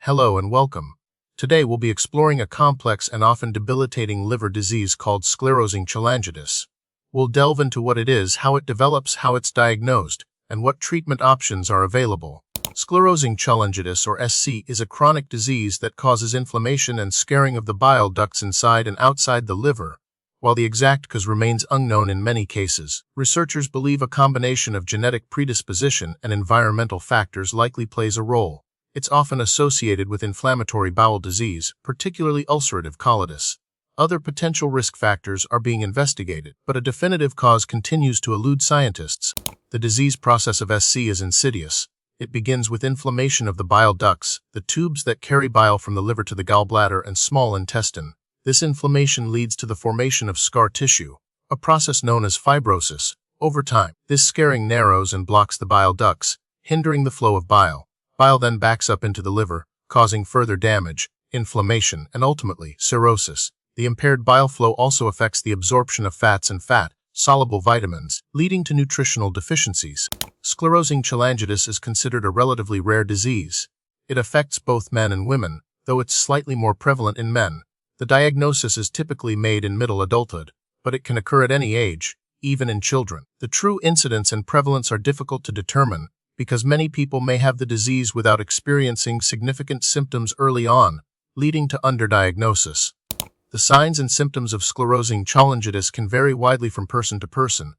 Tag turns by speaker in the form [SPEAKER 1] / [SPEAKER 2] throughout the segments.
[SPEAKER 1] Hello and welcome. Today we'll be exploring a complex and often debilitating liver disease called sclerosing cholangitis. We'll delve into what it is, how it develops, how it's diagnosed, and what treatment options are available. Sclerosing cholangitis, or SC, is a chronic disease that causes inflammation and scarring of the bile ducts inside and outside the liver. While the exact cause remains unknown in many cases, researchers believe a combination of genetic predisposition and environmental factors likely plays a role. It's often associated with inflammatory bowel disease, particularly ulcerative colitis. Other potential risk factors are being investigated, but a definitive cause continues to elude scientists. The disease process of SC is insidious. It begins with inflammation of the bile ducts, the tubes that carry bile from the liver to the gallbladder and small intestine. This inflammation leads to the formation of scar tissue, a process known as fibrosis. Over time, this scarring narrows and blocks the bile ducts, hindering the flow of bile. Bile then backs up into the liver, causing further damage, inflammation, and ultimately, cirrhosis. The impaired bile flow also affects the absorption of fats and fat-soluble vitamins, leading to nutritional deficiencies. Sclerosing cholangitis is considered a relatively rare disease. It affects both men and women, though it's slightly more prevalent in men. The diagnosis is typically made in middle adulthood, but it can occur at any age, even in children. The true incidence and prevalence are difficult to determine, because many people may have the disease without experiencing significant symptoms early on, leading to underdiagnosis. The signs and symptoms of sclerosing cholangitis can vary widely from person to person.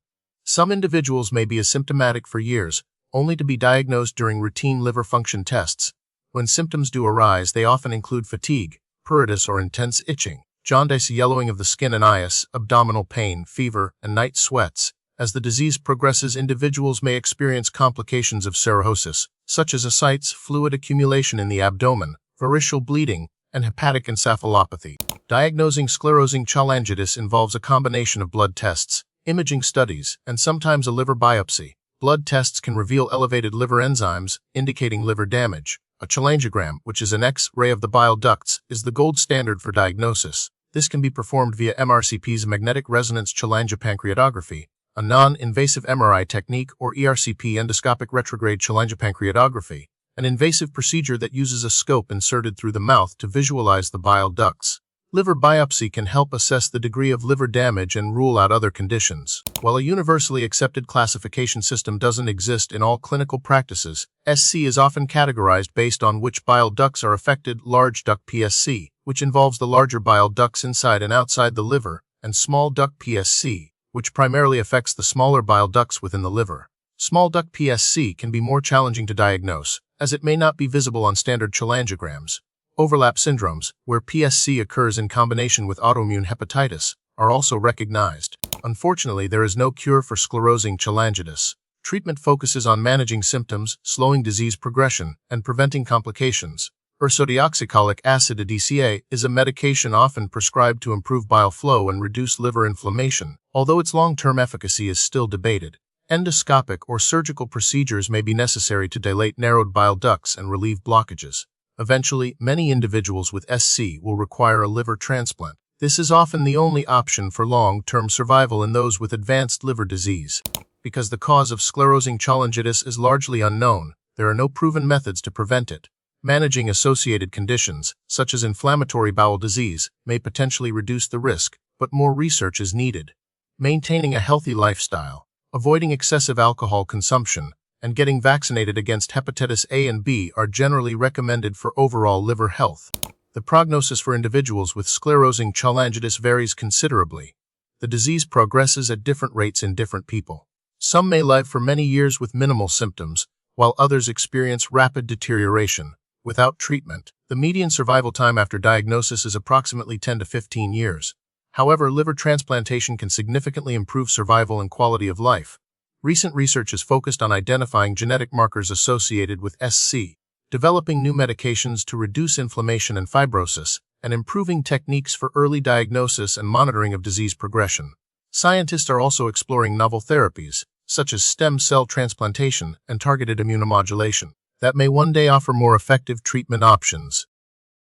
[SPEAKER 1] Some individuals may be asymptomatic for years, only to be diagnosed during routine liver function tests. When symptoms do arise, they often include fatigue, pruritus or intense itching, jaundice, yellowing of the skin and eyes, abdominal pain, fever, and night sweats. As the disease progresses, individuals may experience complications of cirrhosis, such as ascites, fluid accumulation in the abdomen, variceal bleeding, and hepatic encephalopathy. Diagnosing sclerosing cholangitis involves a combination of blood tests, imaging studies, and sometimes a liver biopsy. Blood tests can reveal elevated liver enzymes, indicating liver damage. A cholangiogram, which is an X-ray of the bile ducts, is the gold standard for diagnosis. This can be performed via MRCP's magnetic resonance cholangiopancreatography, a non-invasive MRI technique, or ERCP, endoscopic retrograde cholangiopancreatography, an invasive procedure that uses a scope inserted through the mouth to visualize the bile ducts. Liver biopsy can help assess the degree of liver damage and rule out other conditions. While a universally accepted classification system doesn't exist in all clinical practices, SC is often categorized based on which bile ducts are affected: large duct PSC, which involves the larger bile ducts inside and outside the liver, and small duct PSC, which primarily affects the smaller bile ducts within the liver. Small duct PSC can be more challenging to diagnose, as it may not be visible on standard cholangiograms. Overlap syndromes, where PSC occurs in combination with autoimmune hepatitis, are also recognized. Unfortunately, there is no cure for sclerosing cholangitis. Treatment focuses on managing symptoms, slowing disease progression, and preventing complications. Ursodeoxycholic acid, DCA, is a medication often prescribed to improve bile flow and reduce liver inflammation, although its long-term efficacy is still debated. Endoscopic or surgical procedures may be necessary to dilate narrowed bile ducts and relieve blockages. Eventually, many individuals with SC will require a liver transplant. This is often the only option for long-term survival in those with advanced liver disease. Because the cause of sclerosing cholangitis is largely unknown, there are no proven methods to prevent it. Managing associated conditions, such as inflammatory bowel disease, may potentially reduce the risk, but more research is needed. Maintaining a healthy lifestyle, avoiding excessive alcohol consumption, and getting vaccinated against hepatitis A and B are generally recommended for overall liver health. The prognosis for individuals with sclerosing cholangitis varies considerably. The disease progresses at different rates in different people. Some may live for many years with minimal symptoms, while others experience rapid deterioration. Without treatment, the median survival time after diagnosis is approximately 10 to 15 years. However, liver transplantation can significantly improve survival and quality of life. Recent research is focused on identifying genetic markers associated with SC, developing new medications to reduce inflammation and fibrosis, and improving techniques for early diagnosis and monitoring of disease progression. Scientists are also exploring novel therapies, such as stem cell transplantation and targeted immunomodulation, that may one day offer more effective treatment options.